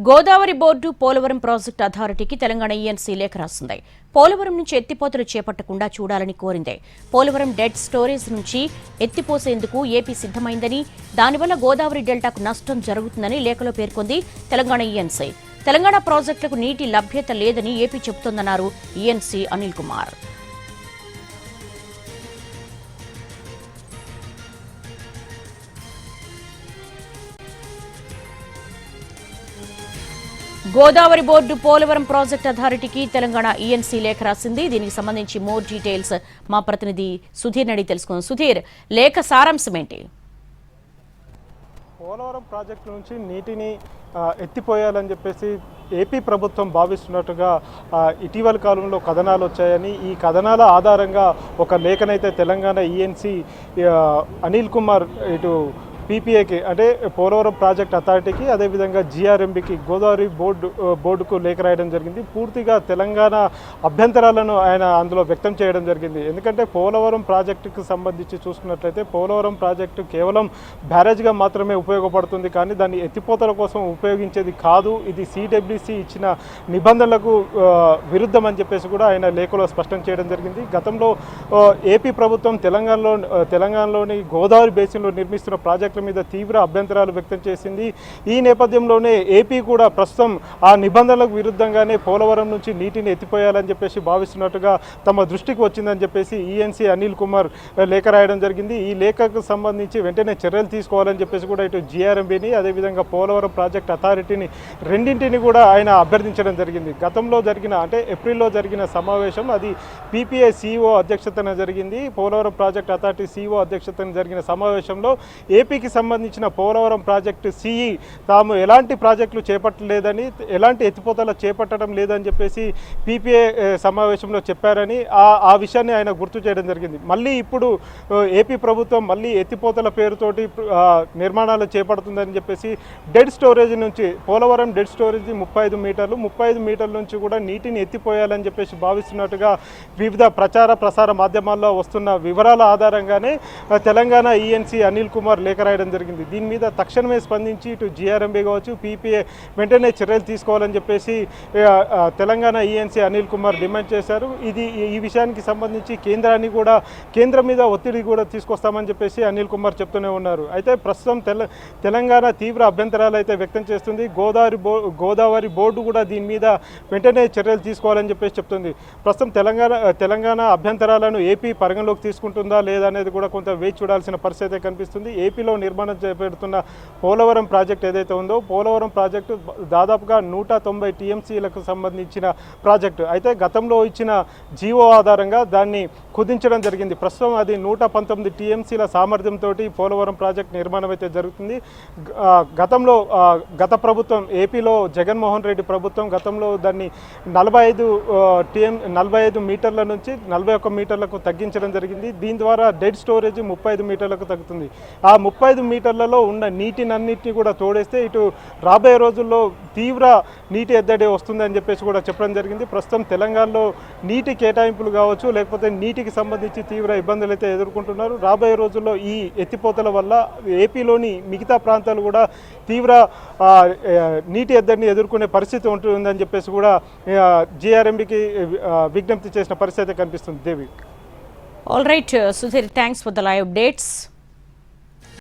Godavari board Polavaram project అథారిటీకి Telangana ENC లేఖ రాసింది. పోలవరం నుంచి ఎత్తిపోతలు చేపట్టకుండా చూడాలని కోరింది. పోలవరం డెడ్ స్టోరేజ్ నుంచి ఎత్తిపోసేందుకు ఏపీ సిద్ధమైందని, దానివల్ల గోదావరి డెల్టాకు నష్టం జరుగుతుందని లేఖలో పేర్కొంది తెలంగాణ ఈఎన్సీ. తెలంగాణ ప్రాజెక్టులకు నీటి లభ్యత లేదని ఏపీ చెబుతోందన్నారు ENC Anil Kumar. Godavari board Polavaram project అథారిటీకి తెలంగాణ ఈఎన్సీ లేఖ రాసింది. దీనికి సంబంధించి మోర్ డీటెయిల్స్ మా ప్రతినిధి సుధీర్ నడి తెలుసుకుందాం. సుధీర్, లేఖ సారాంశం ఏంటి? పోలవరం ప్రాజెక్టు నుంచి నీటిని ఎత్తిపోయాలని చెప్పేసి ఏపీ ప్రభుత్వం భావిస్తున్నట్టుగా ఇటీవల కాలంలో కథనాలు వచ్చాయని, ఈ కథనాల ఆధారంగా ఒక లేఖనైతే తెలంగాణ ఈఎన్సీ అనిల్ కుమార్ ఇటు పీపీఏకి అంటే పోలవరం ప్రాజెక్ట్ అథారిటీకి, అదేవిధంగా జీఆర్ఎంబీకి, గోదావరి బోర్డుకు లేఖ రాయడం జరిగింది. పూర్తిగా తెలంగాణ అభ్యంతరాలను ఆయన అందులో వ్యక్తం చేయడం జరిగింది. ఎందుకంటే పోలవరం ప్రాజెక్టుకు సంబంధించి చూసుకున్నట్లయితే పోలవరం ప్రాజెక్టు కేవలం బ్యారేజ్గా మాత్రమే ఉపయోగపడుతుంది, కానీ దాన్ని ఎత్తిపోతల కోసం ఉపయోగించేది కాదు. ఇది సిడబ్ల్యూసి ఇచ్చిన నిబంధనలకు విరుద్ధం అని చెప్పేసి కూడా ఆయన లేఖలో స్పష్టం చేయడం జరిగింది. గతంలో ఏపీ ప్రభుత్వం తెలంగాణలోని గోదావరి బేసిన్లో నిర్మిస్తున్న ప్రాజెక్టు మీద తీవ్ర అభ్యంతరాలు వ్యక్తం చేసింది. ఈ నేపథ్యంలోనే ఏపీ కూడా ప్రస్తుతం ఆ నిబంధనలకు విరుద్ధంగానే పోలవరం నుంచి నీటిని ఎత్తిపోయాలని చెప్పేసి భావిస్తున్నట్టుగా తమ దృష్టికి వచ్చిందని చెప్పేసి ఈఎన్సీ అనిల్ కుమార్ లేఖ రాయడం జరిగింది. ఈ లేఖకు సంబంధించి వెంటనే చర్యలు తీసుకోవాలని చెప్పేసి కూడా ఇటు జీఆర్ఎంబీని, అదేవిధంగా పోలవరం ప్రాజెక్ట్ అథారిటీని రెండింటిని కూడా ఆయన అభ్యర్థించడం జరిగింది. గతంలో జరిగిన అంటే ఏప్రిల్లో జరిగిన సమావేశం అది పీపీఏ సీఈఓ అధ్యక్షతన జరిగింది. పోలవరం ప్రాజెక్ట్ అథారిటీ సీఈఓ అధ్యక్షతన జరిగిన సమావేశంలో ఏపీకి సంబంధించిన పోలవరం ప్రాజెక్టు సిఈ తాము ఎలాంటి ప్రాజెక్టులు చేపట్టలేదని, ఎలాంటి ఎత్తిపోతల చేపట్టడం లేదని చెప్పేసి పీపీఏ సమావేశంలో చెప్పారని ఆ విషయాన్ని ఆయన గుర్తు చేయడం జరిగింది. మళ్ళీ ఇప్పుడు ఏపీ ప్రభుత్వం మళ్ళీ ఎత్తిపోతల పేరుతోటి నిర్మాణాలు చేపడుతుందని చెప్పేసి డెడ్ స్టోరేజ్ నుంచి పోలవరం డెడ్ స్టోరేజ్ 35 మీటర్ల నుంచి కూడా నీటిని ఎత్తిపోయాలని చెప్పేసి భావిస్తున్నట్టుగా వివిధ ప్రసార మాధ్యమాల్లో వస్తున్న వివరాల ఆధారంగానే తెలంగాణ ఈఎన్సీ అనిల్ కుమార్ లేఖ రాయడం జరిగింది. దీని మీద తక్షణమే స్పందించి ఇటు జీఆర్ఎంబీ కావచ్చు, పీపీఏ వెంటనే చర్యలు తీసుకోవాలని చెప్పేసి తెలంగాణ ఈఎన్సీ అనిల్ కుమార్ డిమాండ్ చేశారు. ఈ విషయానికి సంబంధించి కేంద్రం మీద ఒత్తిడి కూడా తీసుకొస్తామని చెప్పేసి అనిల్ కుమార్ చెప్తూనే ఉన్నారు. అయితే ప్రస్తుతం తెలంగాణ తీవ్ర అభ్యంతరాలు అయితే వ్యక్తం చేస్తుంది. గోదావరి బోర్డు కూడా దీని మీద వెంటనే చర్యలు తీసుకోవాలని చెప్పేసి చెప్తుంది. ప్రస్తుతం తెలంగాణ అభ్యంతరాలను ఏపీ పరిగణలోకి తీసుకుంటుందా లేదా అనేది కూడా కొంత వేచి చూడాల్సిన పరిస్థితి కనిపిస్తుంది. ఏపీలో నిర్మాణం చేపడుతున్న పోలవరం ప్రాజెక్ట్ ఏదైతే ఉందో, పోలవరం ప్రాజెక్టు దాదాపుగా 190 టీఎంసీలకు సంబంధించిన ప్రాజెక్టు. అయితే గతంలో ఇచ్చిన జీవో ఆధారంగా దాన్ని కుదించడం జరిగింది. ప్రస్తుతం అది 119 టీఎంసీల సామర్థ్యంతో పోలవరం ప్రాజెక్ట్ నిర్మాణం అయితే జరుగుతుంది. గత ప్రభుత్వం ఏపీలో జగన్మోహన్ రెడ్డి ప్రభుత్వం గతంలో దాన్ని 45 మీటర్ల నుంచి 41 మీటర్లకు తగ్గించడం జరిగింది. దీని ద్వారా డెడ్ స్టోరేజ్ 35 మీటర్లకు తగ్గుతుంది. ఆ 35 మీటర్లలో ఉన్న నీటినన్నింటినీ కూడా తోడేస్తే ఇటు రాబోయే రోజుల్లో తీవ్ర నీటి ఎద్దడి వస్తుందని చెప్పేసి కూడా చెప్పడం జరిగింది. ప్రస్తుతం తెలంగాణలో నీటి కేటాయింపులు కావచ్చు, లేకపోతే నీటికి సంబంధించి తీవ్ర ఇబ్బందులు అయితే ఎదుర్కొంటున్నారు. రాబోయే రోజుల్లో ఈ ఎత్తిపోతల వల్ల ఏపీలోని మిగతా ప్రాంతాలు కూడా తీవ్ర నీటి ఎద్దడిని ఎదుర్కొనే పరిస్థితి ఉంటుందని చెప్పేసి కూడా జీఆర్ఎంబీకి విజ్ఞప్తి చేసిన పరిస్థితి కనిపిస్తుంది. Devi. All right Sudheer, thanks for the live updates.